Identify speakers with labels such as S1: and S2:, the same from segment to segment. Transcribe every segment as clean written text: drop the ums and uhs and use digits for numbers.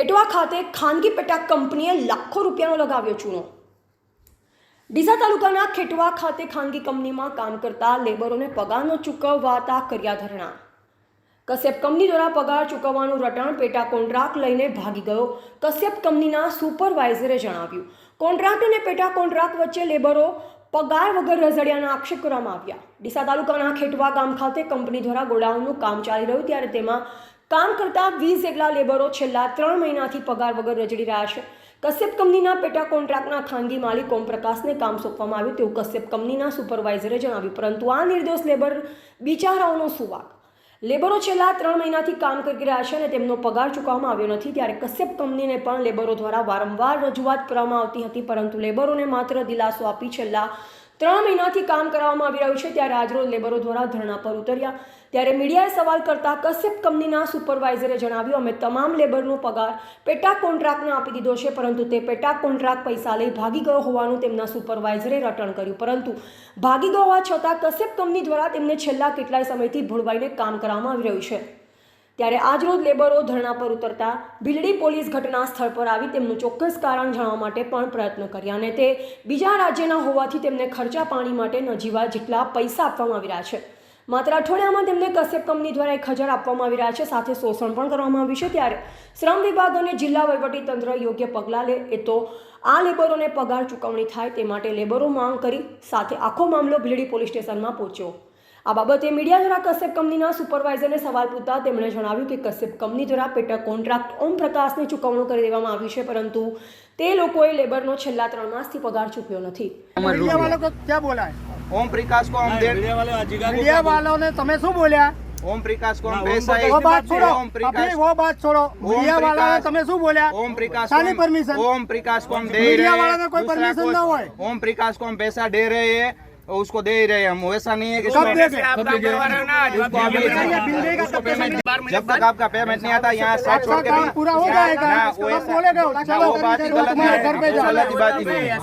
S1: ખેટવા ખાતે ખાનગી પેટા કંપનીએ લાખો રૂપિયાનો લગાવ્યો ચૂનો। ડીસા તાલુકાના ખેટવા ખાતે ખાનગી કંપનીમાં કામ કરતા લેબરોને પગાર ન ચૂકવવાતા કર્યા ધરણા। કશ્યપ કંપની દ્વારા પગાર ચૂકવવાનું રટણ પેટા કોન્ટ્રાક્ટ લઈને ભાગી ગયો। કશ્યપ કંપનીના સુપરવાઇઝરે જણાવ્યું કોન્ટ્રાક્ટ અને પેટા કોન્ટ્રાક્ટ વચ્ચે લેબરો પગાર વગર રઝળિયાના આક્ષેપ કરવામાં આવ્યા। ડીસા તાલુકાના ખેટવા ગામ ખાતે કંપની દ્વારા ગોડાઉનનું કામ ચાલી રહ્યું ત્યારે તેમાં કામ કરતા 20 જેટલા લેબરો છેલ્લા 3 મહિનાથી પગાર વગર રઝળી રહ્યા છે। કશ્યપ કંપનીના પેટા કોન્ટ્રાક્ટના ખાનગી માલિક ઓમપ્રકાશને કામ સોંપવામાં આવ્યું તેવું કશ્યપ કંપનીના સુપરવાઇઝરે જણાવ્યું, પરંતુ આ નિર્દોષ લેબર બિચારાઓનો શું વાંક? લેબરો છેલ્લા 3 મહિનાથી કામ કરી રહ્યા છે અને તેમનો પગાર ચૂકવવામાં આવ્યો નથી। ત્યારે કશ્યપ કંપનીને પણ લેબરો દ્વારા વારંવાર રજૂઆત કરવામાં આવતી હતી, પરંતુ લેબરોને માત્ર દિલાસો આપી છેલ્લા 3 મહિનાથી કામ કરવામાં આવી રહ્યું છે। ત્યારે આજરોજ લેબરો દ્વારા ધરણા પર ઉતર્યા ત્યારે મીડિયાએ સવાલ કરતા કશ્યપ કંપનીના સુપરવાઇઝરે જણાવ્યું, અમે તમામ લેબરનો પગાર પેટા કોન્ટ્રાક્ટને આપી દીધો છે, પરંતુ તે પેટા કોન્ટ્રાક્ટ પૈસા લઈ ભાગી ગયો હોવાનું તેમના સુપરવાઇઝરે રટણ કર્યું। પરંતુ ભાગી ગયો હોવા છતાં કશ્યપ કંપની દ્વારા તેમને છેલ્લા કેટલાય સમયથી ભોળવાઈને કામ કરવામાં આવી રહ્યું છે। ત્યારે આજરોજ લેબરો ધરણા પર ઉતરતા ભીલડી પોલીસ ઘટના સ્થળ પર આવી તેમનું ચોક્કસ કારણ જાણવા માટે પણ પ્રયત્ન કર્યા અને તે બીજા રાજ્યના હોવાથી તેમને ખર્ચા પાણી માટે નજીવા જેટલા પૈસા આપવામાં આવી રહ્યા છે। માત્ર અઠવાડિયામાં તેમને કશ્યપ કંપની દ્વારા 1000 આપવામાં આવી રહ્યા છે, સાથે શોષણ પણ કરવામાં આવ્યું છે। ત્યારે શ્રમ વિભાગ અને જિલ્લા વહીવટીતંત્ર યોગ્ય પગલાં લે એ તો આ લેબરોને પગાર ચૂકવણી થાય તે માટે લેબરો માંગ કરી સાથે આખો મામલો ભીલડી પોલીસ સ્ટેશનમાં પહોંચ્યો। આ બાબતે મીડિયા દ્વારા કશ્યપ કંપનીના સુપરવાઇઝરને સવાલ પૂછતા તેમણે જણાવ્યું કે કશ્યપ કંપની દ્વારા પેટા કોન્ટ્રાક્ટ ઓમપ્રકાશને ચૂકવણું કરી દેવામાં આવ્યું છે, પરંતુ તે લોકોએ લેબરનો છેલ્લા 3 માસથી પગાર ચૂક્યો નથી।
S2: मीडिया वालों को क्या बोला है?
S3: ओम प्रकाश को हम
S2: मीडिया वालों ने तुम्हें शू बोलिया?
S3: ओम प्रकाश को हम पैसा
S2: वो बात छोड़ो,
S3: ओम प्रकाश
S2: अभी वो बात छोड़ो। मीडिया वाला ने तुम्हें शू बोलिया?
S3: ओम प्रकाश
S2: सारी परमिशन
S3: ओम प्रकाश को हम दे
S2: मीडिया
S3: रहे
S2: वाला ने कोई
S3: दूसरा
S2: परमिशन ना हुआ है।
S3: ओम प्रकाश को हम पैसा दे रहे हैं और उसको दे ही रहे हैं हम, वैसा नहीं है कि
S2: कब देंगे?
S3: जब तक आपका पेमेंट नहीं आता यहाँ साथ छोड़ के
S2: काम पूरा हो जाएगा
S3: वो
S2: तब बोलेगा चलो
S3: वो बात ही गलत
S2: तुम्हारे घर पे
S3: है,
S2: जाओ।
S3: गलत बात ही नहीं है।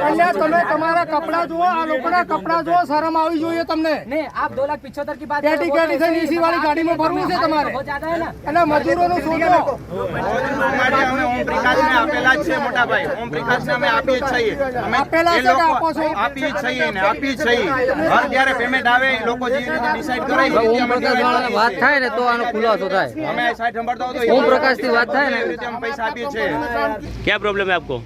S2: अल्लाह तुम्हें તમારા કપડા જુઓ, આ લોકોના કપડા જુઓ, શરમ આવી જોઈએ તમને।
S4: नहीं आप 2,75,000 की बात
S2: કેટી કેટી થઈને એસી વાળી ગાડીમાં ફરવું છે તમારે?
S4: बहुत ज्यादा है ना।
S2: એટલે મજૂરોનું શોધો।
S3: અમારે અમે ઓમ પ્રકાશ ને આપેલા જ છે મોટા ભાઈ, ઓમ પ્રકાશ ને અમે આપીએ જ છીએ, અમે
S2: આપેલા
S3: એ
S2: છે કે
S3: લોકો
S2: આપો છો?
S3: આપીએ જ છીએ ને આપીએ જ છીએ। હર જ્યારે પેમેન્ટ આવે એ લોકો જે રીતે ડિસાઈડ કરે એ રીતે અમે divide
S5: વાત થાય ને તો આનો ખુલાસો થાય।
S3: અમે સાઈડ સંભાળતા હોય તો
S5: ઓમ પ્રકાશથી વાત થાય ને
S3: એ રીતે અમે પૈસા આપીએ છીએ।
S6: क्या प्रॉब्लम है आपको?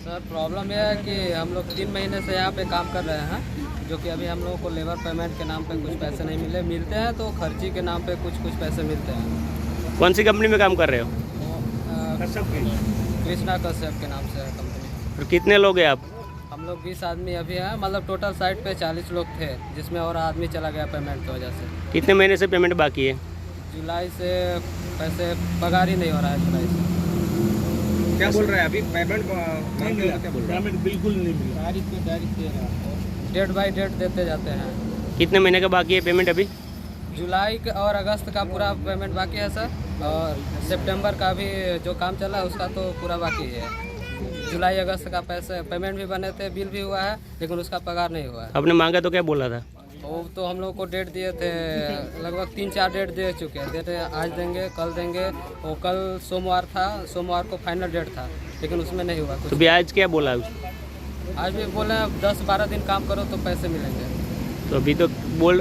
S5: सर प्रॉब्लम यह है कि हम लोग 3 महीने से यहाँ पे काम कर रहे हैं, जो कि अभी हम लोगों को लेबर पेमेंट के नाम पे कुछ पैसे नहीं मिलते हैं, तो खर्ची के नाम पे कुछ पैसे मिलते हैं।
S6: कौन सी कंपनी में काम कर रहे हो?
S5: कृष्णा कश्यप के नाम से है कंपनी।
S6: और कितने लोग हैं आप?
S5: हम लोग 20 आदमी अभी हैं, मतलब टोटल साइट पे 40 लोग थे, जिसमें और आदमी चला गया पेमेंट की वजह से।
S6: कितने महीने से पेमेंट बाकी है?
S5: जुलाई से पैसे पगार ही नहीं हो रहा है जुलाई से।
S3: क्या बोल रहे हैं अभी पेमेंट नहीं मिला? क्या बोल रहे हैं?
S4: पेमेंट बिल्कुल नहीं मिला।
S5: तारीख पे तारीख दे रहा है, डेट बाई डेट देते जाते हैं।
S6: कितने महीने का बाकी है पेमेंट अभी?
S5: जुलाई का और अगस्त का पूरा पेमेंट बाकी है सर, और सितंबर का भी जो काम चला है उसका तो पूरा बाकी है। जुलाई अगस्त का पैसे पेमेंट भी बने थे, बिल भी हुआ है, लेकिन उसका पगार नहीं हुआ है।
S6: आपने मांगा तो क्या बोला था?
S5: वो तो हम लोग को डेट दिए थे, लगभग 3-4 डेट दे चुके हैं, देते आज देंगे कल देंगे। वो कल सोमवार था, सोमवार को फाइनल डेट था, लेकिन उसमें नहीं हुआ
S6: तो
S5: कुछ।
S6: भी आज क्या बोला?
S5: आज भी बोले 10-12 दिन काम करो तो पैसे मिलेंगे।
S6: तो अभी तो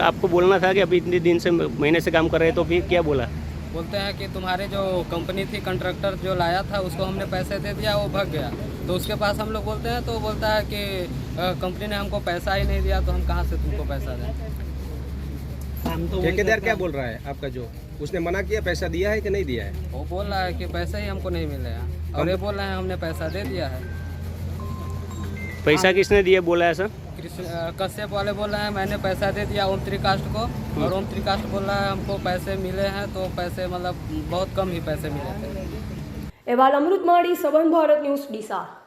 S6: आपको बोलना था कि अभी इतने दिन से महीने से काम कर रहे हैं, तो फिर क्या बोला?
S5: बोलते हैं कि तुम्हारे जो कंपनी थी, कंट्रैक्टर जो लाया था उसको हमने पैसे दे दिया, वो भाग गया। तो उसके पास हम लोग बोलते हैं तो बोलता है कि कंपनी ने हमको पैसा ही नहीं दिया, तो हम कहाँ से तुमको पैसा दें।
S7: ठेकेदार क्या बोल रहा है आपका? जो उसने मना किया, पैसा दिया है कि नहीं दिया है?
S5: वो बोल रहा है कि पैसा ही हमको नहीं मिले हैं, और ये बोल रहे हैं हमने पैसा दे दिया है।
S6: पैसा किसने दिया बोला है सर?
S5: कश्यप वाले बोल रहे हैं मैंने पैसा दे दिया ओम त्रिकाष्ट को, और ओम त्रिकाष्ट बोल रहा है हमको पैसे मिले हैं, तो पैसे मतलब बहुत कम ही पैसे मिले थे।
S1: अहवाल अमृत माड़ी, सबन भारत न्यूज़, ડીસા।